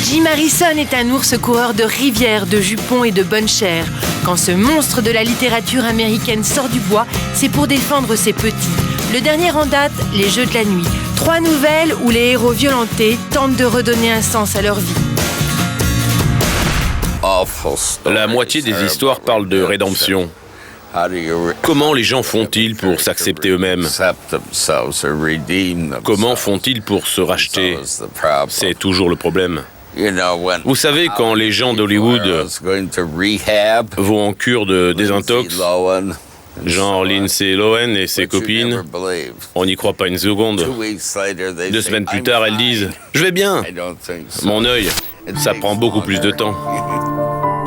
Jim Harrison est un ours coureur de rivières, de jupons et de bonne chair. Quand ce monstre de la littérature américaine sort du bois, c'est pour défendre ses petits. Le dernier en date, Les Jeux de la nuit. 3 nouvelles où les héros violentés tentent de redonner un sens à leur vie. La moitié des histoires parlent de rédemption. Comment les gens font-ils pour s'accepter eux-mêmes? Comment font-ils pour se racheter? C'est toujours le problème. Vous savez, quand les gens d'Hollywood vont en cure de désintox, genre Lindsay Lohan et ses copines, on n'y croit pas une seconde. 2 semaines plus tard, elles disent « Je vais bien ». Mon œil, ça prend beaucoup plus de temps.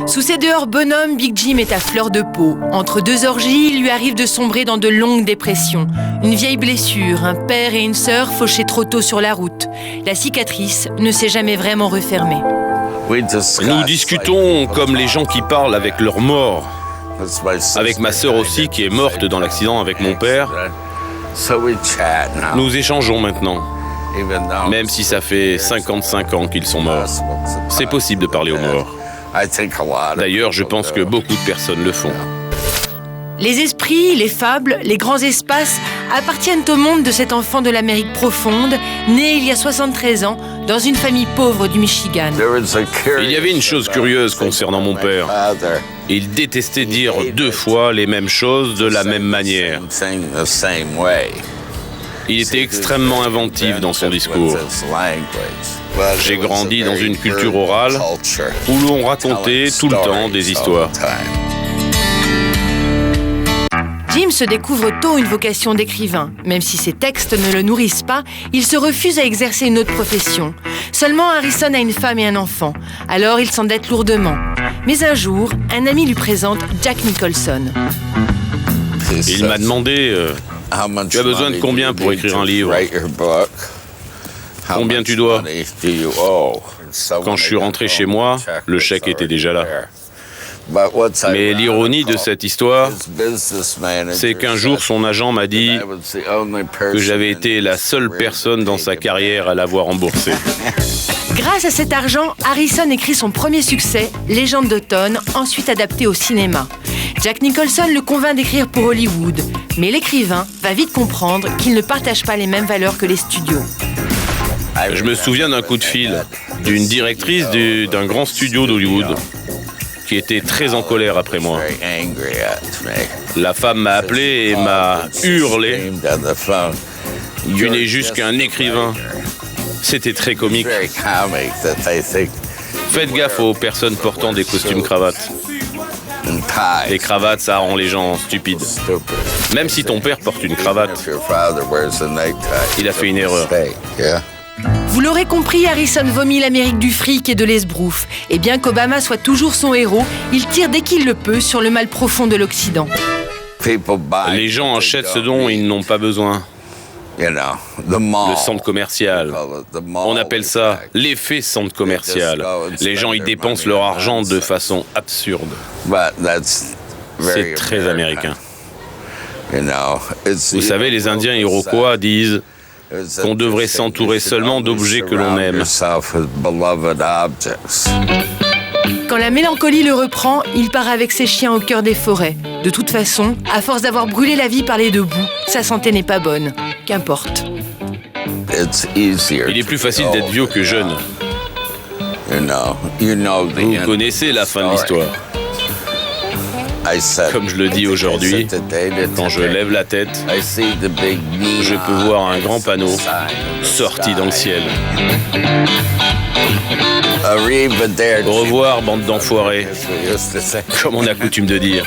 Sous ses dehors bonhommes, Big Jim est à fleur de peau. Entre 2 orgies, il lui arrive de sombrer dans de longues dépressions. Une vieille blessure, un père et une sœur fauchés trop tôt sur la route. La cicatrice ne s'est jamais vraiment refermée. Nous discutons comme les gens qui parlent avec leur mort. Avec ma sœur aussi qui est morte dans l'accident avec mon père. Nous échangeons maintenant. Même si ça fait 55 ans qu'ils sont morts. C'est possible de parler aux morts. D'ailleurs, je pense que beaucoup de personnes le font. Les esprits, les fables, les grands espaces appartiennent au monde de cet enfant de l'Amérique profonde, né il y a 73 ans, dans une famille pauvre du Michigan. Il y avait une chose curieuse concernant mon père. Il détestait dire 2 fois les mêmes choses de la même manière. Il était extrêmement inventif dans son discours. J'ai grandi dans une culture orale où l'on racontait tout le temps des histoires. Jim se découvre tôt une vocation d'écrivain. Même si ses textes ne le nourrissent pas, il se refuse à exercer une autre profession. Seulement Harrison a une femme et un enfant. Alors il s'endette lourdement. Mais un jour, un ami lui présente Jack Nicholson. Il m'a demandé tu as besoin de combien pour écrire un livre? Combien tu dois? Quand je suis rentré chez moi, le chèque était déjà là. Mais l'ironie de cette histoire, c'est qu'un jour, son agent m'a dit que j'avais été la seule personne dans sa carrière à l'avoir remboursé. Grâce à cet argent, Harrison écrit son premier succès, Légende d'automne, ensuite adapté au cinéma. Jack Nicholson le convainc d'écrire pour Hollywood, mais l'écrivain va vite comprendre qu'il ne partage pas les mêmes valeurs que les studios. Je me souviens d'un coup de fil d'une directrice d'un grand studio d'Hollywood qui était très en colère après moi. La femme m'a appelé et m'a hurlé « Tu n'es juste qu'un écrivain ». C'était très comique. Faites gaffe aux personnes portant des costumes cravates. Les cravates, ça rend les gens stupides. Même si ton père porte une cravate, il a fait une erreur. Vous l'aurez compris, Harrison vomit l'Amérique du fric et de l'esbrouf. Et bien qu'Obama soit toujours son héros, il tire dès qu'il le peut sur le mal profond de l'Occident. Les gens achètent ce dont ils n'ont pas besoin. Le centre commercial. On appelle ça l'effet centre commercial. Les gens y dépensent leur argent de façon absurde. C'est très américain. Vous savez, les Indiens Iroquois disent qu'on devrait s'entourer seulement d'objets que l'on aime. Quand la mélancolie le reprend, il part avec ses chiens au cœur des forêts. De toute façon, à force d'avoir brûlé la vie par les 2 bouts, sa santé n'est pas bonne. Qu'importe. Il est plus facile d'être vieux que jeune. Vous connaissez la fin de l'histoire. Comme je le dis aujourd'hui, quand je lève la tête, je peux voir un grand panneau sorti dans le ciel. Au revoir, bande d'enfoirés, comme on a coutume de dire.